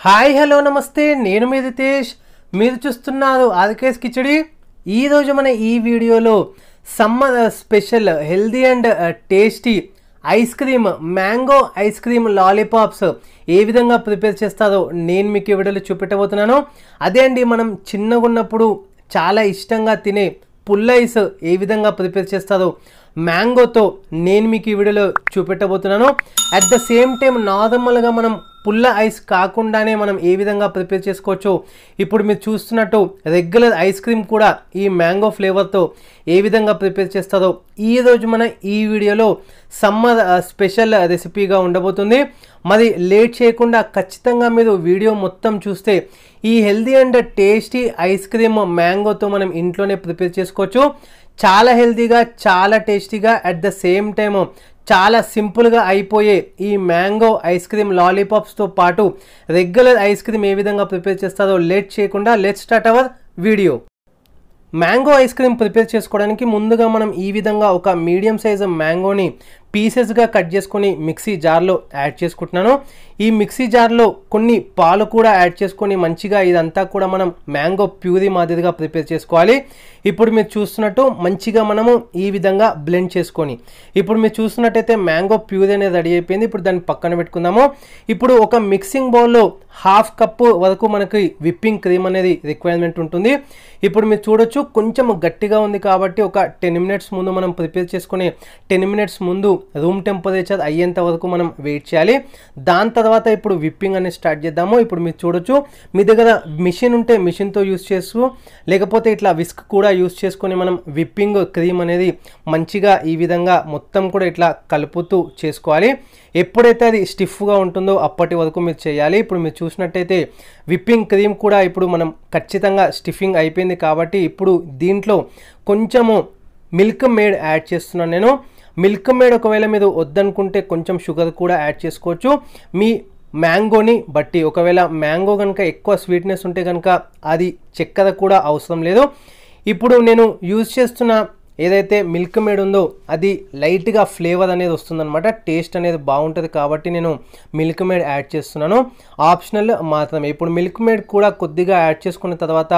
Hi hello నమస్తే నేను మీ రితేష్ మీరు చూస్తున్నారు ఆర్కేస్ కిచడి ఈ రోజు మన ఈ వీడియోలో summer special healthy and tasty ice cream mango ice cream lollipops ఏ విధంగా ప్రిపేర్ చేస్తారో నేను మీకు ఈ వీడియోలో చూపెట్టబోతున్నాను. అదే అండి మనం చిన్నగా ఉన్నప్పుడు చాలా ఇష్టంగా తినే పుల్ల ఐస్ ఏ విధంగా ప్రిపేర్ చేస్తారో మ్యాంగోతో నేను మీకు ఈ వీడియోలో చూపెట్టబోతున్నాను. అట్ ద సేమ్ టైం నార్మల్గా మనం పుల్ల ఐస్ కాకుండానే మనం ఏ విధంగా ప్రిపేర్ చేసుకోవచ్చు ఇప్పుడు మీరు చూస్తున్నట్టు రెగ్యులర్ ఐస్ క్రీమ్ కూడా ఈ మ్యాంగో ఫ్లేవర్తో ఏ విధంగా ప్రిపేర్ చేస్తారో ఈరోజు మన ఈ వీడియోలో సమ్మర్ స్పెషల్ రెసిపీగా ఉండబోతుంది. మరి లేట్ చేయకుండా ఖచ్చితంగా మీరు వీడియో మొత్తం చూస్తే ఈ healthy and tasty ice cream మ్యాంగోతో మనం ఇంట్లోనే ప్రిపేర్ చేసుకోవచ్చు. చాలా హెల్తీగా చాలా టేస్టీగా అట్ ద సేమ్ టైమ్ చాలా సింపుల్గా అయిపోయే ఈ మ్యాంగో ఐస్ క్రీమ్ లాలీపాప్స్తో పాటు రెగ్యులర్ ఐస్ క్రీమ్ ఏ విధంగా ప్రిపేర్ చేస్తారో లేట్ చేయకుండా let's start our video. Mango ice cream prepare చేసుకోవడానికి ముందుగా మనం ఈ విధంగా ఒక మీడియం సైజ్ మ్యాంగోని పీసెస్గా కట్ చేసుకొని మిక్సీ జార్లో యాడ్ చేసుకుంటున్నాను. ఈ మిక్సీ జార్లో కొన్ని పాలు కూడా యాడ్ చేసుకొని మంచిగా ఇదంతా కూడా మనం మ్యాంగో ప్యూరీ మాదిరిగా ప్రిపేర్ చేసుకోవాలి. ఇప్పుడు మీరు చూస్తున్నట్టు మంచిగా మనము ఈ విధంగా బ్లెండ్ చేసుకొని ఇప్పుడు మీరు చూస్తున్నట్టయితే మ్యాంగో ప్యూరీ అనేది రెడీ అయిపోయింది. ఇప్పుడు దాన్ని పక్కన పెట్టుకుందాము. ఇప్పుడు ఒక మిక్సింగ్ బౌల్లో హాఫ్ కప్పు వరకు మనకి విప్పింగ్ క్రీమ్ అనేది రిక్వైర్మెంట్ ఉంటుంది. ఇప్పుడు మీరు చూడొచ్చు కొంచెం గట్టిగా ఉంది కాబట్టి ఒక 10 మినిట్స్ ముందు మనం ప్రిపేర్ చేసుకునే 10 మినిట్స్ ముందు రూమ్ టెంపరేచర్ అయ్యేంత వరకు మనం వెయిట్ చేయాలి. దాని తర్వాత ఇప్పుడు విప్పింగ్ అనేది స్టార్ట్ చేద్దాము. ఇప్పుడు మీరు చూడొచ్చు మీ దగ్గర మిషన్ ఉంటే మిషన్తో యూస్ చేస్తూ లేకపోతే ఇట్లా విస్క్ కూడా యూస్ చేసుకొని మనం విప్పింగ్ క్రీమ్ అనేది మంచిగా ఈ విధంగా మొత్తం కూడా ఇట్లా కలుపుతూ చేసుకోవాలి. ఎప్పుడైతే అది స్టిఫ్గా ఉంటుందో అప్పటి వరకు మీరు చేయాలి. ఇప్పుడు మీరు చూసినట్టయితే విప్పింగ్ క్రీమ్ కూడా ఇప్పుడు మనం ఖచ్చితంగా స్టిఫింగ్ అయిపోయింది కాబట్టి ఇప్పుడు దీంట్లో కొంచెము మిల్క్ మేడ్ యాడ్ చేస్తున్నాను నేను. మిల్క్ మేడ్ ఒకవేళ మీరు వద్దనుకుంటే కొంచెం షుగర్ కూడా యాడ్ చేసుకోవచ్చు మీ మ్యాంగోని బట్టి. ఒకవేళ మ్యాంగో కనుక ఎక్కువ స్వీట్నెస్ ఉంటే కనుక అది చక్కెర కూడా అవసరం లేదు. ఇప్పుడు నేను యూజ్ చేస్తున్న ఏదైతే మిల్క్ మేడ్ ఉందో అది లైట్గా ఫ్లేవర్ అనేది వస్తుందన్నమాట, టేస్ట్ అనేది బాగుంటుంది కాబట్టి నేను మిల్క్ మేడ్ యాడ్ చేస్తున్నాను. ఆప్షనల్ మాత్రమే. ఇప్పుడు మిల్క్ మేడ్ కూడా కొద్దిగా యాడ్ చేసుకున్న తర్వాత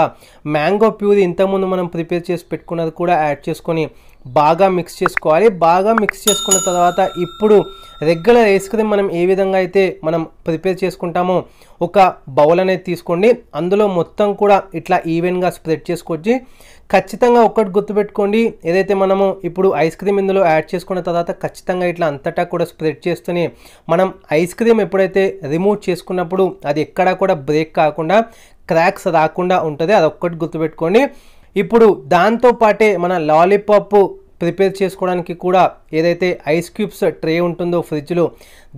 మ్యాంగో ప్యూరీ ఇంతకుముందు మనం ప్రిపేర్ చేసి పెట్టుకున్నది కూడా యాడ్ చేసుకొని బాగా మిక్స్ చేసుకోవాలి. బాగా మిక్స్ చేసుకున్న తర్వాత ఇప్పుడు రెగ్యులర్ ఐస్ క్రీమ్ మనం ఏ విధంగా అయితే మనం ప్రిపేర్ చేసుకుంటామో ఒక బౌల్ అనేది తీసుకోండి. అందులో మొత్తం కూడా ఇట్లా ఈవెన్గా స్ప్రెడ్ చేసుకోవచ్చు. ఖచ్చితంగా ఒకటి గుర్తుపెట్టుకోండి, ఏదైతే మనము ఇప్పుడు ఐస్ క్రీమ్ ఇందులో యాడ్ చేసుకున్న తర్వాత ఖచ్చితంగా ఇట్లా అంతటా కూడా స్ప్రెడ్ చేస్తూనే మనం ఐస్ క్రీమ్ ఎప్పుడైతే రిమూవ్ చేసుకున్నప్పుడు అది ఎక్కడా కూడా బ్రేక్ కాకుండా క్రాక్స్ రాకుండా ఉంటుంది. అది ఒక్కటి గుర్తుపెట్టుకోండి. ఇప్పుడు దాంతో పాటే మన లాలీపాప్ ప్రిపేర్ చేసుకోవడానికి కూడా ఏదైతే ఐస్ క్యూబ్స్ ట్రే ఉంటుందో ఫ్రిడ్జ్లో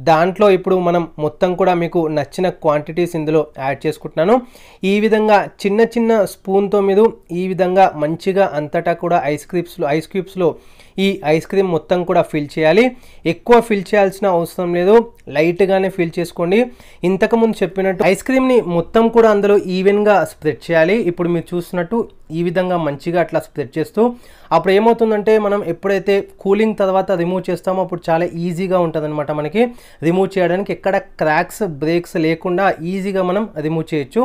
దాంట్లో ఇప్పుడు మనం మొత్తం కూడా మీకు నచ్చిన క్వాంటిటీస్ ఇందులో యాడ్ చేసుకుంటున్నాను. ఈ విధంగా చిన్న చిన్న స్పూన్తో మీరు ఈ విధంగా మంచిగా అంతటా కూడా ఐస్ క్యూబ్స్లో ఈ ఐస్ క్రీమ్ మొత్తం కూడా ఫిల్ చేయాలి. ఎక్కువ ఫిల్ చేయాల్సిన అవసరం లేదు, లైట్గానే ఫిల్ చేసుకోండి. ఇంతకుముందు చెప్పినట్టు ఐస్ క్రీమ్ని మొత్తం కూడా అందులో ఈవెన్గా స్ప్రెడ్ చేయాలి. ఇప్పుడు మీరు చూస్తున్నట్టు ఈ విధంగా మంచిగా అట్లా స్ప్రెడ్ చేస్తూ అప్పుడు ఏమవుతుందంటే మనం ఎప్పుడైతే కూలింగ్ తర్వాత రిమూవ్ చేస్తామో అప్పుడు చాలా ఈజీగా ఉంటుంది అనమాట. మనకి రిమూవ్ చేయడానికి ఎక్కడ క్రాక్స్ బ్రేక్స్ లేకుండా ఈజీగా మనం రిమూవ్ చేయొచ్చు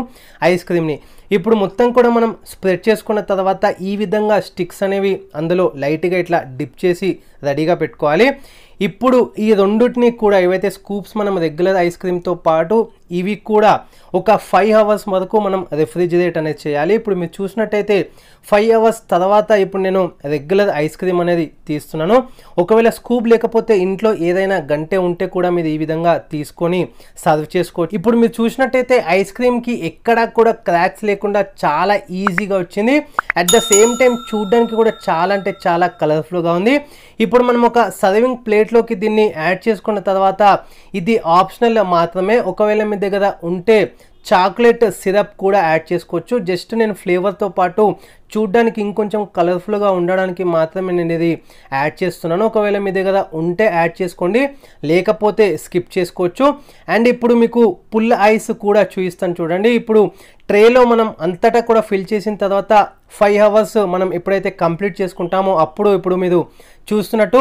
ఐస్ క్రీమ్ని. ఇప్పుడు మొత్తం కూడా మనం స్ప్రెడ్ చేసుకున్న తర్వాత ఈ విధంగా స్టిక్స్ అనేవి అందులో లైట్గా ఇట్లా డిప్ చేసి రెడీగా పెట్టుకోవాలి. ఇప్పుడు ఈ రెండుటిని కూడా ఏవైతే స్కూప్స్ మనం రెగ్యులర్ ఐస్ క్రీమ్తో పాటు ఇవి కూడా ఒక 5 అవర్స్ వరకు మనం రెఫ్రిజిరేట్ అనేది చేయాలి. ఇప్పుడు మీరు చూసినట్టయితే 5 అవర్స్ తర్వాత ఇప్పుడు నేను రెగ్యులర్ ఐస్ క్రీమ్ అనేది తీస్తున్నాను. ఒకవేళ స్కూప్ లేకపోతే ఇంట్లో ఏదైనా గంటె ఉంటే కూడా మీరు ఈ విధంగా తీసుకొని సర్వ్ చేసుకోవచ్చు. ఇప్పుడు మీరు చూసినట్టయితే ఐస్ క్రీమ్కి ఎక్కడా కూడా క్రాక్స్ లేకుండా చాలా ఈజీగా వచ్చింది. అట్ ద సేమ్ టైం చూడడానికి కూడా చాలా అంటే చాలా కలర్ఫుల్గా ఉంది. ఇప్పుడు మనం ఒక సర్వింగ్ ప్లేట్లోకి దీన్ని యాడ్ చేసుకున్న తర్వాత ఇది ఆప్షనల్ మాత్రమే. ఒకవేళ మీ దగ్గర ఉంటే చాక్లెట్ సిరప్ కూడా యాడ్ చేసుకోవచ్చు. జస్ట్ నేను ఫ్లేవర్తో పాటు చూడడానికి ఇంకొంచెం కలర్ఫుల్గా ఉండడానికి మాత్రమే నేను ఇది యాడ్ చేస్తున్నాను. ఒకవేళ మీ దగ్గర ఉంటే యాడ్ చేసుకోండి, లేకపోతే స్కిప్ చేసుకోవచ్చు. అండ్ ఇప్పుడు మీకు పుల్ల ఐస్ కూడా చూపిస్తాను చూడండి. ఇప్పుడు ట్రేలో మనం అంతటా కూడా ఫిల్ చేసిన తర్వాత 5 hours మనం ఎప్పుడైతే కంప్లీట్ చేసుకుంటామో అప్పుడు ఇప్పుడు మీరు చూస్తున్నట్టు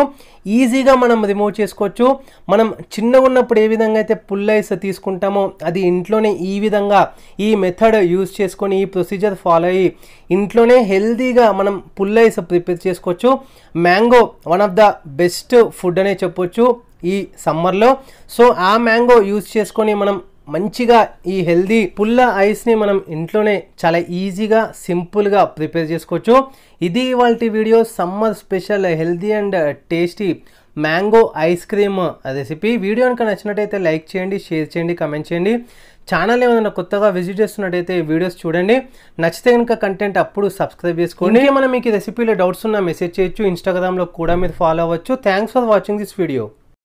ఈజీగా మనం రిమూవ్ చేసుకోవచ్చు. మనం చిన్నగా ఉన్నప్పుడు ఏ విధంగా అయితే పుల్ల ఐస్ తీసుకుంటామో అది ఇంట్లోనే ఈ విధంగా ఈ మెథడ్ యూజ్ చేసుకొని ఈ ప్రొసీజర్ ఫాలో అయ్యి ఇంట్లోనే హెల్తీగా మనం పుల్ల ఐస్ ప్రిపేర్ చేసుకోవచ్చు. Mango one of the best food అనే చెప్పొచ్చు ఈ సమ్మర్లో. సో ఆ మ్యాంగో యూజ్ చేసుకొని మనం మంచిగా ఈ హెల్దీ పుల్ల ఐస్ని మనం ఇంట్లోనే చాలా ఈజీగా సింపుల్గా ప్రిపేర్ చేసుకోవచ్చు. ఇది ఇవాల్టి video summer special healthy and tasty mango ice cream recipe. Video కనుక నచ్చినట్టయితే లైక్ చేయండి, షేర్ చేయండి, కమెంట్ చేయండి. ఛానల్ ఏమైనా కొత్తగా విజిట్ చేస్తున్నట్టయితే వీడియోస్ చూడండి. నచ్చితే కనుక కంటెంట్ అప్పుడు సబ్స్క్రైబ్ చేసుకోండి. మనం మీకు ఈ రెసిపీలో డౌట్స్ ఉన్నా మెసేజ్ చేయొచ్చు. ఇన్స్టాగ్రామ్లో కూడా మీరు ఫాలో అవ్వచ్చు. Thanks for watching this video.